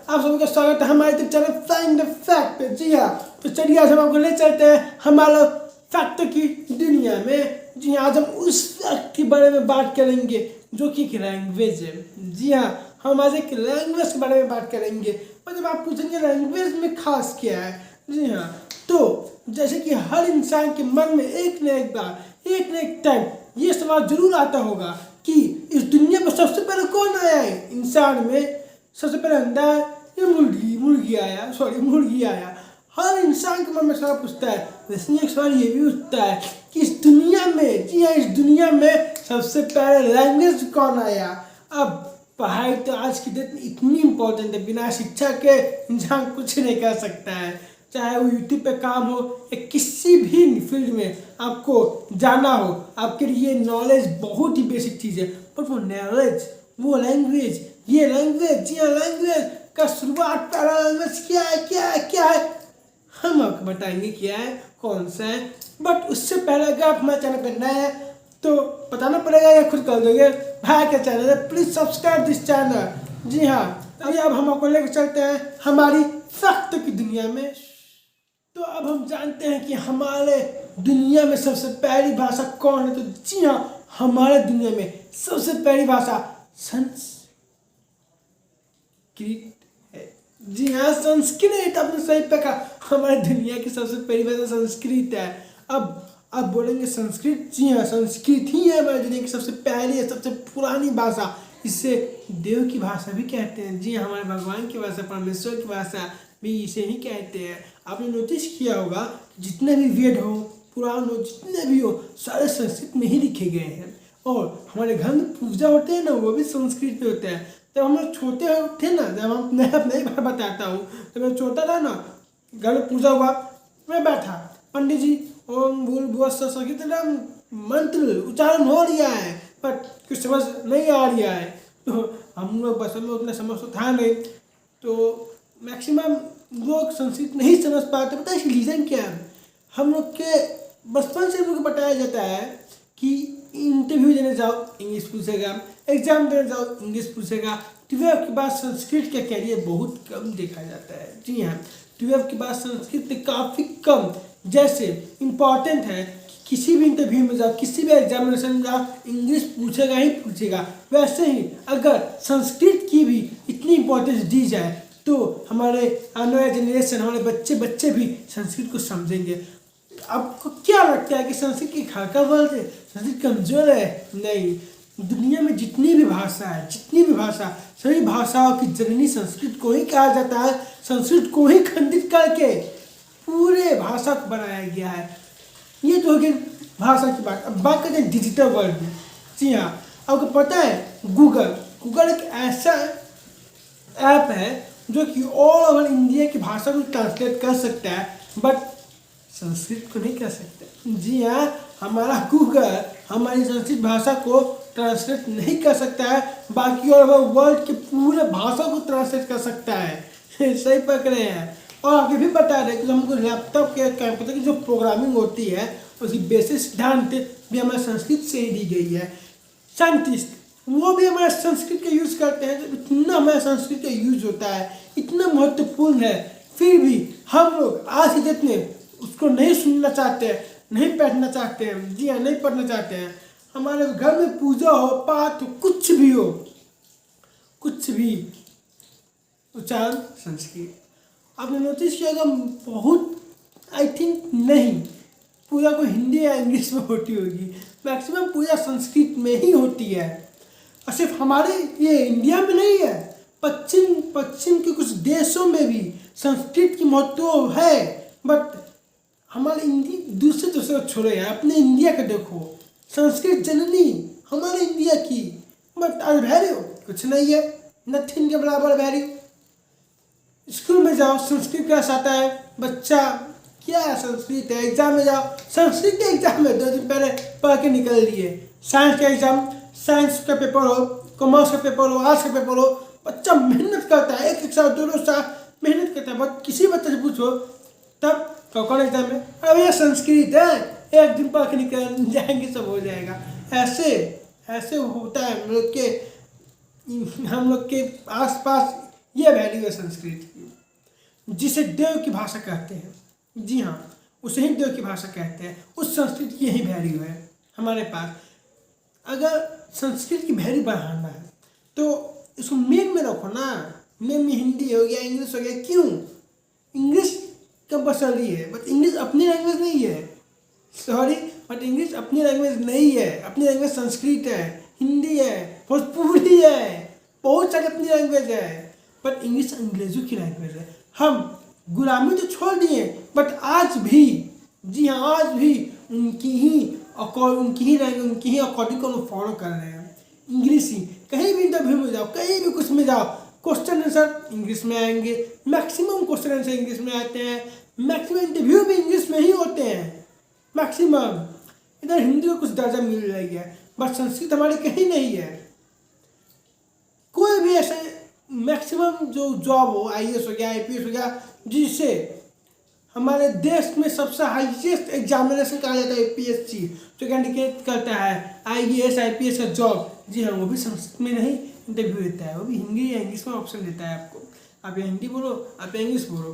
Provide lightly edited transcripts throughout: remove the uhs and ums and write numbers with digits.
आप सभी का स्वागत है हमारे YouTube channel find the fact पे। जी हाँ, तो चलिए आज हम आपको ले चलते हैं हमारे फैक्ट की दुनिया में। जी हाँ, आज हम उस फैक्ट के बारे में बात करेंगे जो कि एक लैंग्वेज है। जी हाँ, हम आज एक लैंग्वेज के बारे में बात करेंगे। मतलब आप पूछेंगे लैंग्वेज में खास क्या है। जी हाँ, तो जैसे कि हर इंसान के मन में एक न एक बार एक न एक टाइम ये सवाल जरूर आता होगा कि इस दुनिया में सबसे पहले कौन आया है। इंसान में सबसे पहले अंडा है या मुर्गी आया। हर इंसान के मन में सवाल पूछता है। वैसे एक सवाल ये भी उठता है कि इस दुनिया में, जी हाँ, इस दुनिया में सबसे पहले लैंग्वेज कौन आया। अब पढ़ाई तो आज की डेट में इतनी इम्पोर्टेंट है, बिना शिक्षा के इंसान कुछ नहीं कर सकता है। चाहे वो यूट्यूब पे काम हो या किसी भी फील्ड में आपको जाना हो, आपके लिए नॉलेज बहुत ही बेसिक चीज़ है। पर वो नॉलेज, वो लैंग्वेज, ये लैंग्वेज, जी हाँ, लैंग्वेज का शुरुआत पहला लैंग्वेज क्या है हम आपको बताएंगे क्या है, कौन सा है। बट उससे पहले अगर आप हमारे चैनल पर नए हैं तो बताना पड़ेगा या खुद कर दोगे। भाई क्या चैनल है, प्लीज सब्सक्राइब दिस चैनल। जी हाँ, अभी अब हम आपको लेकर चलते हैं हमारी फैक्ट की दुनिया में। तो अब हम जानते हैं कि हमारे दुनिया में सबसे पहली भाषा कौन है। तो जी हाँ, हमारे दुनिया में सबसे पहली भाषा संस्कृत है। जी हाँ, संस्कृत, आपने सही पे कहा, हमारे दुनिया की सबसे पहली भाषा संस्कृत है। अब बोलेंगे संस्कृत, जी हाँ, संस्कृत ही है हमारे दुनिया की सबसे पहली है, सबसे पुरानी भाषा। इसे देव की भाषा भी कहते हैं। जी हाँ, हमारे भगवान की भाषा, परमेश्वर की भाषा भी इसे ही कहते हैं। आपने नोटिस किया होगा जितने भी वेद हो, पुराण हो, जितने भी हो, सारे संस्कृत में ही लिखे गए हैं। और हमारे घर में पूजा होते हैं ना, वो भी संस्कृत में होते हैं। जब हम लोग छोटे थे ना, जब हम नई बार बताता हूँ, जब मैं छोटा था ना, घर में पूजा हुआ, मैं बैठा, पंडित जी ओम भूर्भुवः स्वः संस्कृत मंत्र उच्चारण हो रहा है, बट कुछ समझ नहीं आ रहा है। तो हम लोग बस में उतना समझ तो था नहीं, तो मैक्सिमम लोग संस्कृत नहीं समझ पाते। पता है रीज़न क्या है? हम लोग के बचपन से हम लोग को बताया जाता है कि इंटरव्यू देने जाओ इंग्लिश पूछेगा, एग्जाम देने जाओ इंग्लिश पूछेगा। 12th के बाद संस्कृत का कैरियर बहुत कम देखा जाता है। जी हाँ, 12th के बाद संस्कृत काफ़ी कम, जैसे इम्पॉर्टेंट है कि किसी भी इंटरव्यू में जाओ, किसी भी एग्जामिनेशन में जाओ, इंग्लिश पूछेगा ही पूछेगा। वैसे ही अगर संस्कृत की भी इतनी इम्पोर्टेंस दी जाए तो हमारे आने वाले जनरेशन, हमारे बच्चे भी संस्कृत को समझेंगे। आपको क्या लगता है कि संस्कृत की खाका वर्ल्ड है, संस्कृत कमजोर है? नहीं, दुनिया में जितनी भी भाषा है, सभी भाषाओं की जननी संस्कृत को ही कहा जाता है। संस्कृत को ही खंडित करके पूरे भाषा को बनाया गया है। ये तो हो गई भाषा की बात। अब बात करते हैं डिजिटल वर्ल्ड में। जी हाँ, आपको पता है गूगल एक ऐसा ऐप है जो कि ऑल ओवर इंडिया की भाषा को ट्रांसलेट कर सकता है, बट संस्कृत को नहीं कर सकता। जी हाँ, हमारा गूगल हमारी संस्कृत भाषा को ट्रांसलेट नहीं कर सकता है, बाकी ऑल ओवर वर्ल्ड के पूरे भाषा को ट्रांसलेट कर सकता है। सही पकड़े हैं। और आगे भी बता रहे कि हमको लैपटॉप के कंप्यूटर की जो प्रोग्रामिंग होती है उसकी बेसिक सिद्धांत भी हमारे संस्कृत से ही दी गई है। साइंटिस्ट वो भी हमारे संस्कृत का यूज़ करते हैं। जब इतना हमारे संस्कृत का यूज होता है, इतना महत्वपूर्ण है, फिर भी हम लोग आज की डेट में उसको नहीं सुनना चाहते हैं, नहीं पढ़ना चाहते हैं। जी हाँ, नहीं पढ़ना चाहते हैं। हमारे घर में पूजा हो, पाठ हो, कुछ भी हो, कुछ भी उच्चारण संस्कृत। आपने नोटिस किया होगा बहुत, आई थिंक नहीं, पूजा को हिंदी या इंग्लिश में होती होगी, मैक्सिमम पूजा संस्कृत में ही होती है। और सिर्फ हमारे ये इंडिया में नहीं है, पश्चिम के कुछ देशों में भी संस्कृत की महत्व है। बट हमारे दूसरे को छोड़ो यार, अपने इंडिया का देखो, संस्कृत जननी हमारे इंडिया की, बट आज वैल्यू कुछ नहीं है, नथिंग के बराबर वैल्यू। स्कूल में जाओ, संस्कृत क्लास आता है, बच्चा क्या है संस्कृत है, एग्जाम में जाओ, संस्कृत के एग्जाम में 2 दिन पहले पढ़ के निकल लिए। साइंस का एग्जाम, साइंस का पेपर हो, कॉमर्स का पेपर हो, आर्ट्स का पेपर हो, बच्चा मेहनत करता है, 1 साल 2 साल मेहनत करता है। बट किसी बच्चे से पूछो तब कौन एग्जाम में, अरे ये संस्कृत है, 1 दिन पढ़ के निकल जाएंगे, सब हो जाएगा। ऐसे होता है हम लोग के आसपास ये वैल्यू है संस्कृत की, जिसे देव की भाषा कहते हैं। जी हाँ, उसे ही देव की भाषा कहते हैं। उस संस्कृत की यही वैल्यू है हमारे पास। अगर संस्कृत की वैल्यू बढ़ाना है तो इसको मेन में रखो ना। मेन में हिंदी हो गया, इंग्लिश हो गया। क्यों? इंग्लिश कंपल्सरी है, बट इंग्लिश अपनी लैंग्वेज नहीं है। सॉरी, बट इंग्लिश अपनी लैंग्वेज नहीं है। अपनी लैंग्वेज संस्कृत है, हिंदी है, भोजपुरी है, बहुत सारी अपनी लैंग्वेज है। बट इंग्लिश अंग्रेजों की लैंग्वेज है। हम गुलामी तो छोड़ दिए, बट आज भी, जी हाँ, आज भी उनकी ही लैंग्वेज, उनकी ही अकॉर्डिंग को हम फॉलो कर रहे हैं। इंग्लिश ही, कहीं भी इंटरव्यू में जाओ, कहीं भी कुछ में जाओ, क्वेश्चन आंसर इंग्लिश में आएंगे। मैक्सिमम क्वेश्चन आंसर इंग्लिश में आते हैं। मैक्सिमम इंटरव्यू भी इंग्लिश में ही होते हैं, मैक्सिमम। इधर हिंदी को कुछ दर्जा मिल रही है, बट संस्कृत हमारी कहीं नहीं है। कोई भी ऐसे मैक्सिमम जो जॉब हो, IAS हो गया, IPS हो गया, जिसे हमारे देश में सबसे हाईएस्ट एग्जामिनेशन कहा जाता है APSC, जो कैंडिडेट करता है IAS IPS का जॉब। जी हाँ, वो भी संस्कृत में नहीं इंटरव्यू देता है, वो भी हिंदी या इंग्लिश में ऑप्शन देता है आपको। आप या हिंदी बोलो, आप या इंग्लिश बोलो,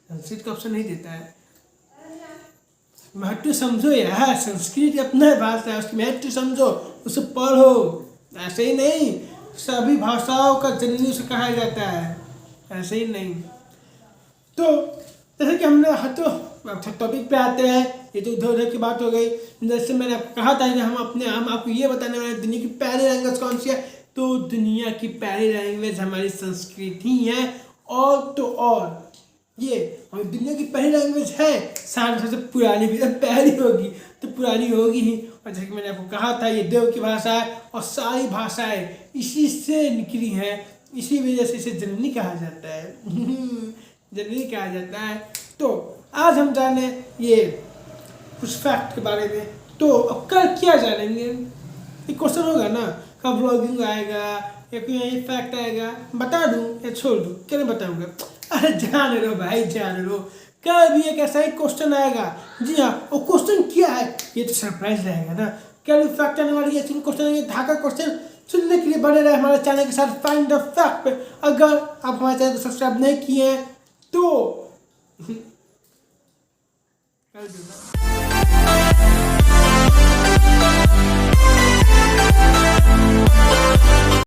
संस्कृत का ऑप्शन नहीं देता है। महत्व समझो यार, संस्कृत अपना भाषा है, उसकी महत्व समझो, उसे पढ़ो। ऐसे ही नहीं, सभी भाषाओं का जननी उसे कहा जाता है, ऐसे ही नहीं। तो जैसे कि हमने टॉपिक पे आते हैं, ये तो उधर उधर की बात हो गई। जैसे मैंने आपको कहा था कि हम आपको ये बताने वाले दुनिया की पहली लैंग्वेज कौन सी है। तो दुनिया की पहली लैंग्वेज हमारी संस्कृत ही है। और तो और ये हमारी दुनिया की पहली लैंग्वेज है, सारी सबसे पुरानी भी पहली होगी तो पुरानी होगी ही। और जैसे कि मैंने आपको कहा था, ये देव की भाषा है और सारी भाषाएं इसी से निकली हैं, इसी वजह से इसे जननी कहा जाता है। जननी कहा जाता है। तो आज हम जाने ये कुछ फैक्ट के बारे में। तो अब कल क्या जानेंगे, एक क्वेश्चन होगा ना, कब व्लॉगिंग आएगा या कोई यही फैक्ट आएगा, बता दूं या छोड़ दूं? क्या नहीं बताऊंगा? अरे जान लो भाई, जान लो, कल भी एक ऐसा ही क्वेश्चन आएगा। जी हाँ, वो क्वेश्चन क्या है ये तो सरप्राइज रहेगा ना। कल फैक्ट आने वाली है, क्वेश्चन आएंगे, धाका क्वेश्चन। सुनने के लिए बने रहे हमारे चैनल के साथ फाइंड द फैक्ट पे। अगर आप हमारे चैनल को सब्सक्राइब नहीं किए हैं तो कर दो ना।